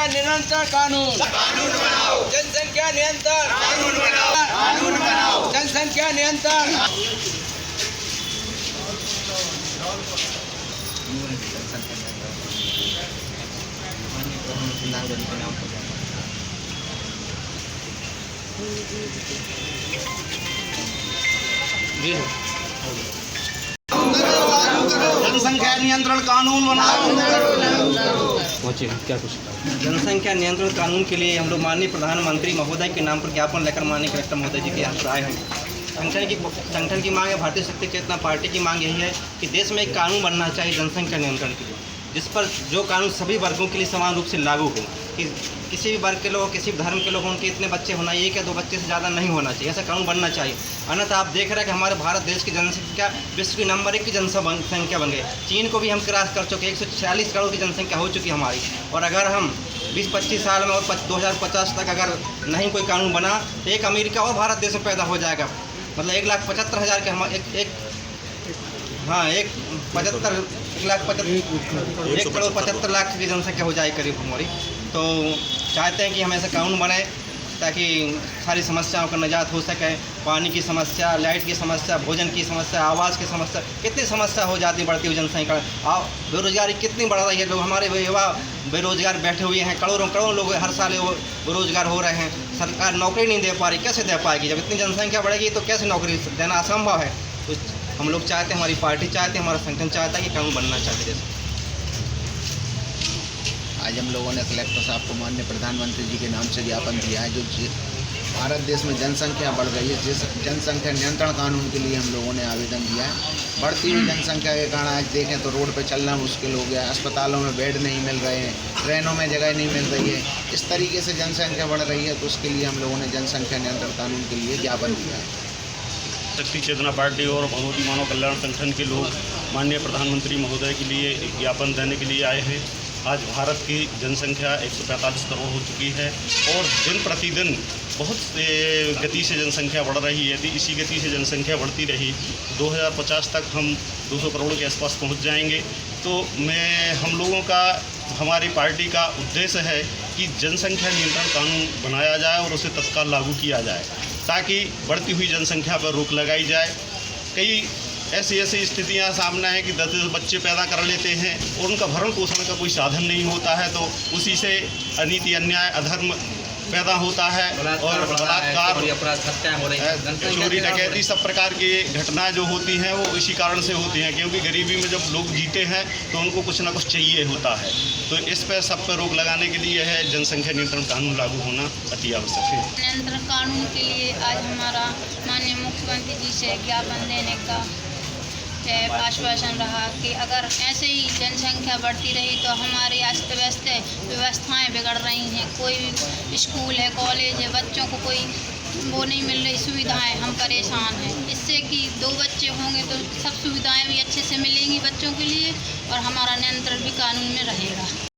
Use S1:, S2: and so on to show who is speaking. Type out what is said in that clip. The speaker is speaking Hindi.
S1: जनसंख्या नियंत्रण कानून बनाओ, जनसंख्या नियंत्रण कानून बनाओ, जनसंख्या नियंत्रण।
S2: जनसंख्या नियंत्रण कानून बनाओ।
S3: क्या कुछ
S4: जनसंख्या नियंत्रण कानून के लिए हम लोग माननीय प्रधानमंत्री महोदय के नाम पर ज्ञापन लेकर माननीय कलेक्टर महोदय जी के यहाँ पर आए हैं। संगठन की मांग है, भारतीय शक्ति चेतना पार्टी की मांग यही है कि देश में एक कानून बनना चाहिए जनसंख्या नियंत्रण के लिए, जिस पर जो कानून सभी वर्गों के लिए समान रूप से लागू हो, कि किसी भी वर्ग के लोग, किसी भी धर्म के लोग, उनके इतने बच्चे होना, एक या दो बच्चे से ज़्यादा नहीं होना चाहिए, ऐसा कानून बनना चाहिए। अन्यथा आप देख रहे हैं कि हमारे भारत देश की जनसंख्या विश्व की नंबर 1 की जनसंख्या बन गई। चीन को भी हम क्रॉस कर चुके, 146 करोड़ की जनसंख्या हो चुकी हमारी। और अगर हम 20-25 साल में और 2050 तक अगर नहीं कोई कानून बना तो एक अमेरिका और भारत देश में पैदा हो जाएगा। मतलब 1,75,000 के हम एक करोड़ 75 लाख की जनसंख्या हो जाए करीब हमारी। तो चाहते हैं कि हम ऐसा कानून बनाए ताकि सारी समस्याओं का निजात हो सके। पानी की समस्या, लाइट की समस्या, भोजन की समस्या, आवास की समस्या, कितनी समस्या हो जाती बढ़ती हुई जनसंख्या। बेरोजगारी कितनी बढ़ रही है, लोग हमारे युवा बेरोजगार बैठे हुए हैं, करोड़ों लोग हर साल बेरोजगार हो रहे हैं। सरकार नौकरी नहीं दे पा रही, कैसे दे पाएगी? जब इतनी जनसंख्या बढ़ेगी तो कैसे नौकरी देना असंभव है। तो हम लोग चाहते हैं, हमारी पार्टी चाहते हैं, हमारा संगठन चाहता है कि कानून बनना चाहिए।
S2: आज हम लोगों ने कलेक्टर साहब को माननीय प्रधानमंत्री जी के नाम से ज्ञापन दिया है। जो भारत देश में जनसंख्या बढ़ रही है, जिस जनसंख्या नियंत्रण कानून के लिए हम लोगों ने आवेदन दिया है। बढ़ती हुई जनसंख्या के कारण आज देखें तो रोड पे चलना मुश्किल हो गया है, अस्पतालों में बेड नहीं मिल रहे हैं, ट्रेनों में जगह नहीं मिल रही है। इस तरीके से जनसंख्या बढ़ रही है, तो उसके लिए हम लोगों ने जनसंख्या नियंत्रण कानून के लिए ज्ञापन दिया है।
S5: शक्ति चेतना पार्टी और भगवती मानव कल्याण संगठन के लोग माननीय प्रधानमंत्री महोदय के लिए ज्ञापन देने के लिए आए हैं। आज भारत की जनसंख्या 145 करोड़ हो चुकी है और दिन प्रतिदिन बहुत गति से जनसंख्या बढ़ रही है। यदि इसी गति से जनसंख्या बढ़ती रही 2050 तक हम 200 करोड़ के आसपास पहुंच जाएंगे। तो हम लोगों का, हमारी पार्टी का उद्देश्य है कि जनसंख्या नियंत्रण कानून बनाया जाए और उसे तत्काल लागू किया जाए, ताकि बढ़ती हुई जनसंख्या पर रोक लगाई जाए। कई ऐसी स्थितियां सामने हैं कि 10 बच्चे पैदा कर लेते हैं और उनका भरण पोषण का कोई साधन नहीं होता है, तो उसी से अनीति, अन्याय, अधर्म पैदा होता है और बलात्कार, चोरी, डकैती, सब प्रकार की घटनाएं जो होती हैं वो इसी कारण से होती हैं, क्योंकि गरीबी में जब लोग जीते हैं तो उनको कुछ ना कुछ चाहिए होता है। तो इस पर सब पर रोक लगाने के लिए है जनसंख्या नियंत्रण कानून लागू होना अति आवश्यक है।
S6: नियंत्रण कानून के लिए आज हमारा माननीय मुख्यमंत्री जी से ज्ञापन देने का आश्वासन रहा कि अगर ऐसे ही जनसंख्या बढ़ती रही तो हमारी अस्त व्यस्त व्यवस्थाएं बिगड़ रही हैं। कोई भी स्कूल है, कॉलेज है, बच्चों को कोई वो नहीं मिल रही सुविधाएं, हम परेशान हैं। इससे कि 2 बच्चे होंगे तो सब सुविधाएं भी अच्छे से मिलेंगी बच्चों के लिए और हमारा नियंत्रण भी कानून में रहेगा।